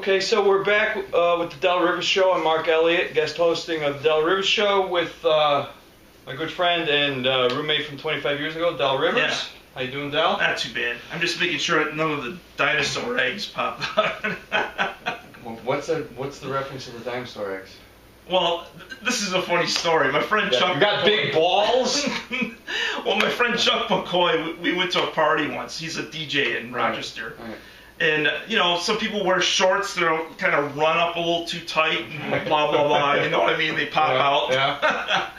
Okay, so we're back with the Del Rivers Show. I'm Mark Elliott, guest hosting of the Del Rivers Show with my good friend and roommate from 25 years ago, Del Rivers. Yeah. How you doing, Del? Not too bad. I'm just making sure none of the dinosaur eggs pop out. What's the reference to the dinosaur eggs? Well, this is a funny story. My friend Chuck. You got big balls? Well, my friend Chuck McCoy, we went to a party once. He's a DJ in Rochester. Right. And, some people wear shorts that kind of run up a little too tight and blah, blah, blah. You know what I mean? They pop out. Yeah.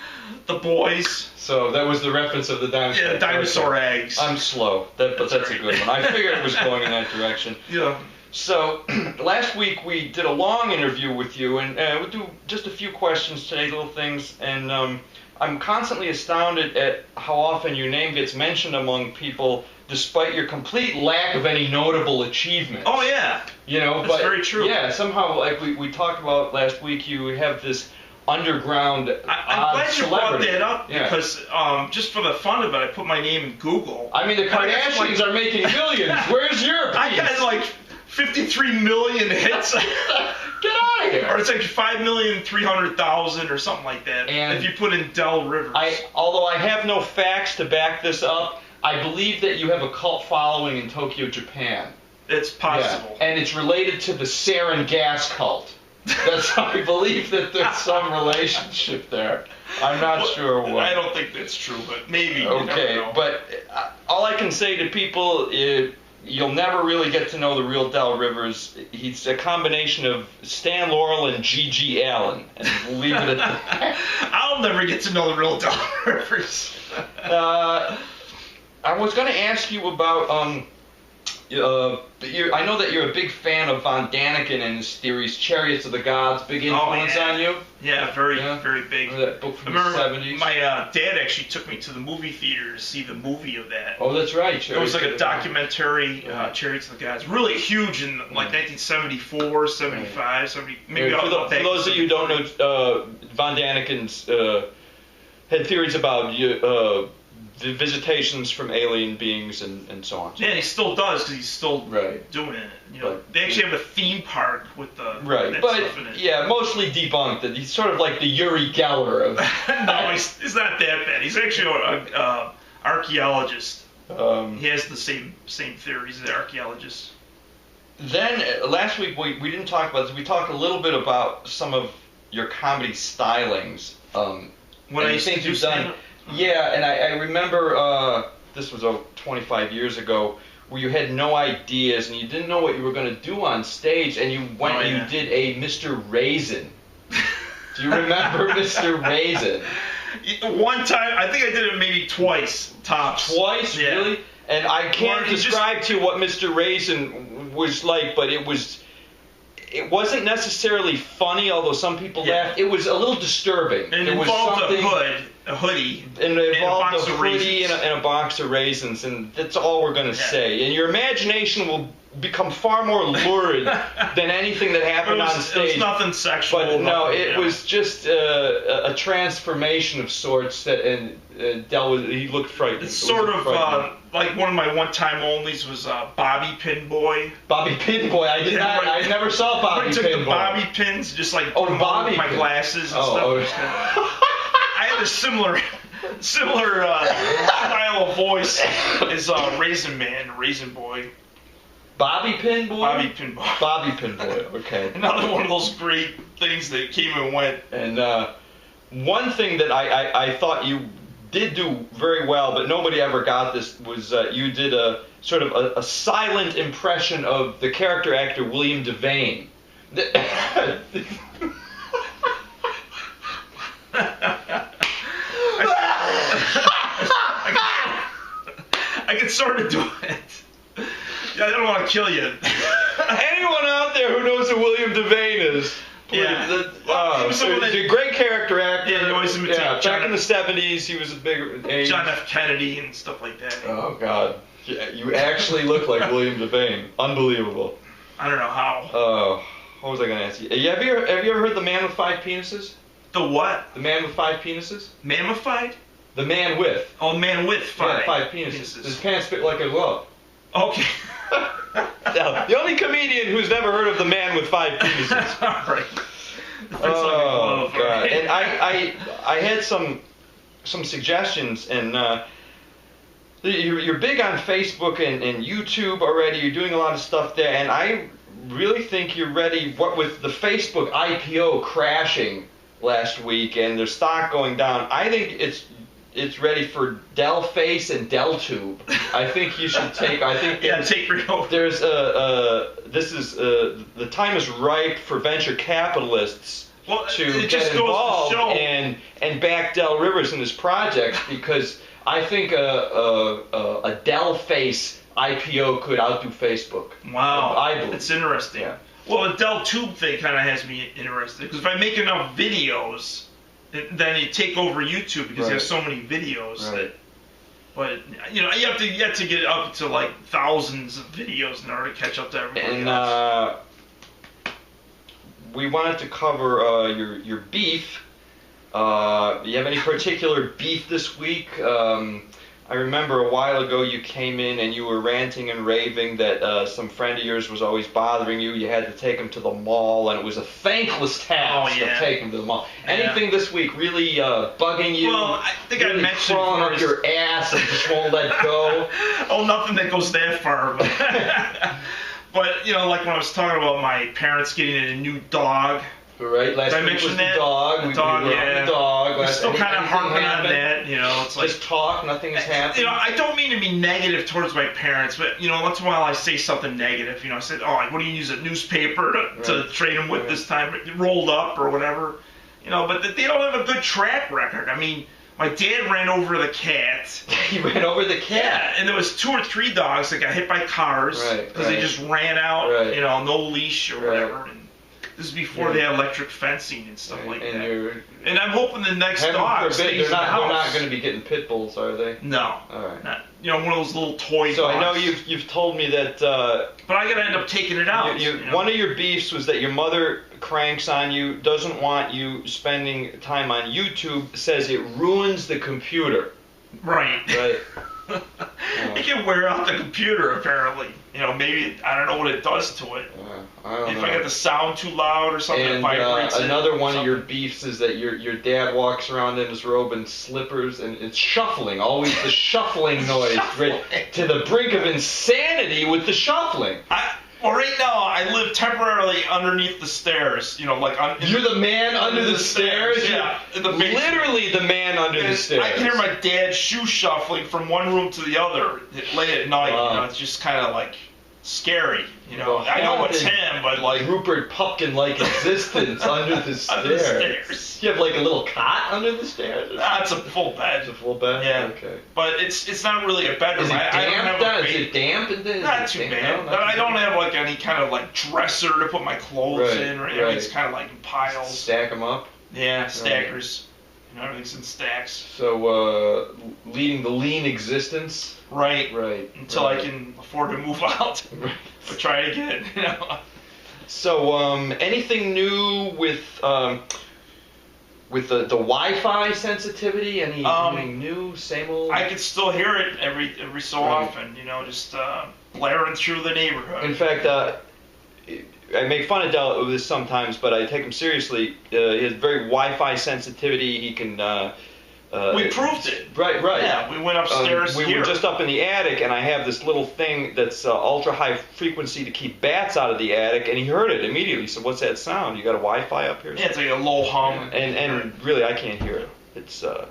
The boys. So that was the reference of the dinosaur eggs. Yeah, dinosaur eggs. I'm slow, but that's a good one. I figured it was going in that direction. Yeah. So, last week we did a long interview with you, and we'll do just a few questions today, little things, and I'm constantly astounded at how often your name gets mentioned among people, despite your complete lack of any notable achievements. Oh, yeah. That's very true. Yeah, somehow, like we talked about last week, you have this underground I'm glad you brought that up, yeah. Because just for the fun of it, I put my name in Google. I mean, the Kardashians are making millions. Where's your piece? I got like 53 million hits. Get out of here. Or it's like 5,300,000 or something like that. And if you put in Del Rivers. Although I have no facts to back this up, I believe that you have a cult following in Tokyo, Japan. It's possible. Yeah. And it's related to the sarin gas cult. That's how I believe that there's some relationship there. I'm not sure what. I don't think that's true, but maybe. Okay, but all I can say to people is you'll never really get to know the real Del Rivers. He's a combination of Stan Laurel and G.G. Allen, and we'll leave it at that. I'll never get to know the real Del Rivers. I was going to ask you about I know that you're a big fan of Von Daniken and his theories, Chariots of the Gods, big influence on you? Yeah, very big. That book from the 70s. My dad actually took me to the movie theater to see the movie of that. Oh, that's right. It was like a documentary, Chariots of the Gods. Really huge in like 1974, 75, 70, maybe for those of you who don't know, Von Daniken's had theories about the visitations from alien beings and so on. Yeah, he still does because he's still doing it. They actually have a theme park with the that stuff in it. Yeah, mostly debunked. That he's sort of like the Uri Geller of. No, he's not that bad. He's actually an archaeologist. He has the same theories as archaeologists. Then last week we didn't talk about this. We talked a little bit about some of your comedy stylings. What I think you've done. Yeah, and I remember, this was 25 years ago, where you had no ideas and you didn't know what you were going to do on stage, and you went and you did a Mr. Raisin. Do you remember Mr. Raisin? One time, I think I did it maybe twice, tops. Twice? Yeah. Really? And I can't describe to you what Mr. Raisin was like, but it wasn't necessarily funny, although some people laughed. It was a little disturbing. And it involved a hoodie, and it involved a hoodie and a box of raisins, and that's all we're going to say. And your imagination will become far more lurid than anything that happened on stage. It was nothing sexual. But no, it was just a transformation of sorts, and he looked frightened. It's sort of like one of my one-time onlys was Bobby Pinboy. Bobby Pinboy, I never saw Bobby Pinboy. I took the bobby pins, just like put them on my glasses and stuff. I had a similar style of voice as Raisin Man, Raisin Boy. Bobby Pinboy? Bobby Pinboy. Bobby Pinboy, okay. Another one of those great things that came and went. And one thing that I thought you did do very well, but nobody ever got this, was you did a sort of a silent impression of the character actor William Devane. I can sort of do it. Yeah, I don't want to kill you. Anyone out there who knows who William Devane is? Please, a great character actor. Yeah, he always imitated back in the 70s, he was a big age. John F. Kennedy and stuff like that. Oh, God. Yeah, you actually look like William Devane. Unbelievable. I don't know how. Oh, what was I going to ask you? Have you ever heard The Man with Five Penises? The what? The Man with Five Penises? Mammified? The Man with. Oh, Man with Five. Yeah, five penises. His pants fit like a glove. Okay. The only comedian who's never heard of the man with 5 penises. Right. Oh, God. And I had some suggestions, and you're big on Facebook and YouTube already. You're doing a lot of stuff there, and I really think you're ready. What with the Facebook IPO crashing last week and their stock going down, I think it's ready for Dell Face and Dell Tube. I think you should take. I think take real. There's the time is ripe for venture capitalists to get involved and back Del Rivers in his projects, because I think a Dell Face IPO could outdo Facebook. Wow, I believe. it's interesting. Yeah. Well, the Dell Tube thing kind of has me interested, because if I make enough videos, then you take over YouTube, because you have so many videos that. But you have to get up to like thousands of videos in order to catch up to everybody else. We wanted to cover your beef. Do you have any particular beef this week? I remember a while ago you came in and you were ranting and raving that some friend of yours was always bothering you. You had to take him to the mall, and it was a thankless task to take him to the mall. Anything this week really bugging you? Well, I think really I mentioned crawling up your ass and just won't let go. Oh, nothing that goes that far. But like when I was talking about my parents getting a new dog. Right, last week was the dog. The dog, the dog. We're still kind of harping on that, It's like just talk, nothing has happened. I don't mean to be negative towards my parents, but once in a while I say something negative. I said, "Oh, what do you use a newspaper to trade them with this time? Rolled up or whatever." But they don't have a good track record. I mean, my dad ran over the cat. He ran over the cat. Yeah, and there was 2 or 3 dogs that got hit by cars because they just ran out, no leash or whatever. And this is before they had electric fencing and stuff like that. And I'm hoping the next dog stays in the house. They're not going to be getting pit bulls, are they? No. All right. Not, one of those little toy So dogs. I know you've told me that. But I got to end up taking it out. One of your beefs was that your mother cranks on you, doesn't want you spending time on YouTube, says it ruins the computer. Right. It can wear out the computer, apparently. Maybe, I don't know what it does to it. If I get the sound too loud or something, it vibrates. Another one of your beefs is that your dad walks around in his robe and slippers, and it's shuffling, always the shuffling noise, to the brink of insanity with the shuffling. Well, right now, I live temporarily underneath the stairs. You're the man under the stairs? Yeah. In the basement. Literally the man under the stairs. I can hear my dad's shoe shuffling from one room to the other late at night. Wow. It's just kind of scary. I know it's him, but Rupert Pupkin-like existence under the stairs. Under the stairs. You have a little cot under the stairs? It's a full bed. It's a full bed? Yeah. Okay. But it's not really a bedroom. Is it damp? Is it damp in there? Not too bad. No, I don't have any kind of dresser to put my clothes in. Right. It's kind of in piles. Stack them up? Yeah, stackers. Everything's in stacks. So, leading the lean existence? Right. Until I can can afford to move out. Or try again, So, anything new with the Wi-Fi sensitivity? Anything new? Same old? I can still hear it every so often, just blaring through the neighborhood. In fact, I make fun of Del with this sometimes, but I take him seriously. He has very Wi-Fi sensitivity. He can. We proved it. Right. Yeah, we went upstairs. We were just up in the attic, and I have this little thing that's ultra high frequency to keep bats out of the attic, and he heard it immediately. So what's that sound? You got a Wi-Fi up here? Yeah, it's like a low hum. And really, I can't hear it. It's so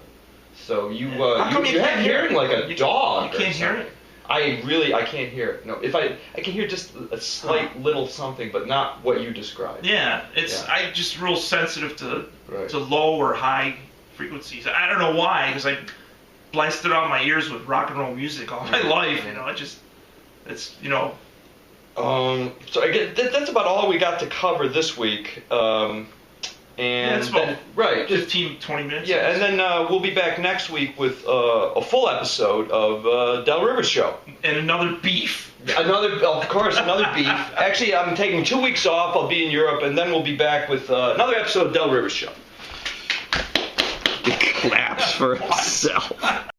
you How come you can't hearing like a dog. You can't hear it. I can't hear it. No, if I can hear just a slight little something, but not what you described. Yeah, I'm just real sensitive to low or high frequencies. I don't know why, because I blasted out my ears with rock and roll music all my life. So I guess that's about all we got to cover this week. And that's about 15-20 minutes. Yeah, and then we'll be back next week with a full episode of Del Rivers Show. And another beef. Another beef. Actually, I'm taking 2 weeks off. I'll be in Europe, and then we'll be back with another episode of Del Rivers Show. It claps for itself.